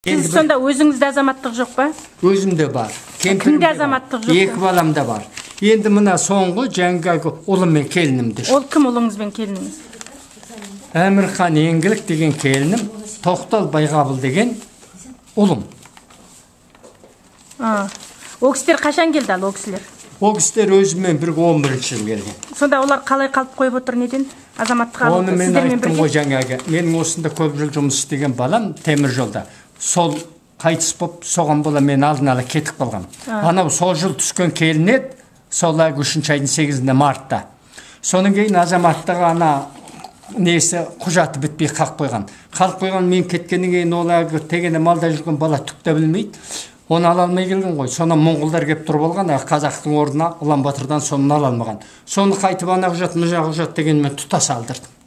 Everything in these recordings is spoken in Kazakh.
Сіз сонда өзіңізде азаматтық жоқ па? Өзімде бар. Кімде азаматтық жоқ? Екі баламда бар. Енді мына соңғы жаңағы ұлым мен келінімді. Ол кім ұлыңыз бен келініңіз? Әмірхан Еңгілік деген келінім, Тоқтал Байғабыл деген ұлым. Ол кісілер қашан келді ал ол кісілер? Ол кісілер өзімен бірге 11-ші жыл келген. Сонда олар қалай қалып қойып отыр неден? Азаматтық алып оны мен айттым ғой жаңағы. Менің осында көп жыл жұмыс істеген балам темір жолда. Сол қайтыс болып, соған бола мен алдын ала кетіп қалғам. Анау сол жыл түскен келін еді, сол 3 айдың 8-інде мартта. Соның кейін азаматтығы ана несі құжаты бітпей қалып қойған. Қалып қойған мен кеткеннен кейін ол тегене малда жүрген бала түк те білмейді. Оны ала алмай келген ғой. Соны моңғолдар келіп тұрып алған, қазақтың орнына Ұлан Батырдан соны ала алмаған. Соны қайтып ана құжат, мына құжат дегенмен тұтас алдырдым.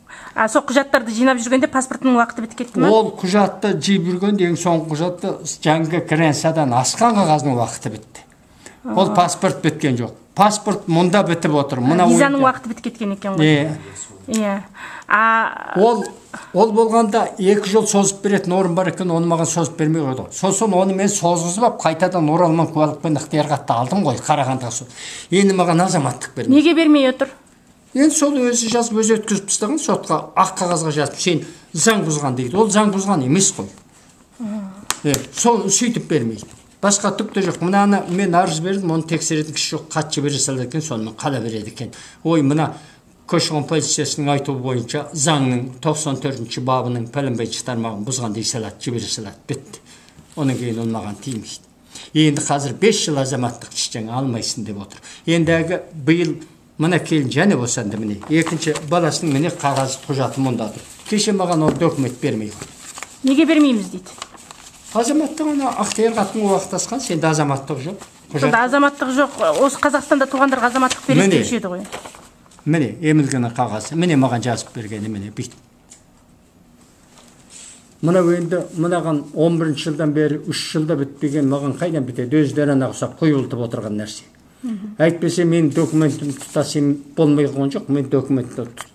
Сол құжаттарды жинап жүргенде паспортының уақыты бітіп кетті ме? Ол құжатты жиып жүргенде ең соңғы құжатты жаңғы границадан асқан қағаздың уақыты бітті. Ол паспорт біткен жоқ. Паспорт мұнда бітіп отыр. Визаның уақыты бітіп кеткен екен ғой. Иә. Ол болғанда 2 жыл созып беретін орын бар екен, оны маған созып бермей қойды. Сосын оны мен созғызып алып, қайтадан оралман куәлікпен ықтиярхатты алдым ғой, Қарағандыға. Енді маған азаматтық бермей. Неге бермей отыр? Енді сол өзі жазып, өзі өткізіп тастаған, сотқа ақ қағазға жазып, сен заң бұзған дейді. Ол заң бұзған емес қой. Сол сөйтіп бермейді. Басқа түк те жоқ. Мынаны мен арыз бердім, оны тексеретін кісі жоқ, хатшы бере салады екен, сонымен қала береді екен. Ой, мына көші-қон полициясының айтуы бойынша заңның 94-ші бабының пәленбай тармағын бұзған дей салады, жібере салады, бітті. Оның кейін ол маған тимейді. Енді қазір 5 жыл азаматтық ештеңе алмайсың деп отыр. Ендігі биыл мына келін және босанды міне. Екінші баласының міне қағаз құжаты мұнда тұр. Кеше маған ол документ бермей қойды. Неге бермейміз дейді? Азаматтық ана ықтиярхаттың уақыты асқан, сенде азаматтық жоқ. Сонда азаматтық жоқ. Осы Қазақстанда туғандарға азаматтық береді деуші еді ғой. Міне емілгеннің қағазы. Міне маған жазып бергені міне бүйтіп. Мына енді мынаған 11-ші жылдан бері 3 жылда бітпеген маған қайдан бітеді? Өздеріне ұқсап құйылтып отырған нәрсе. Әйтпесе мен документім тұтас болмай қалған жоқ. Мен документті тұтас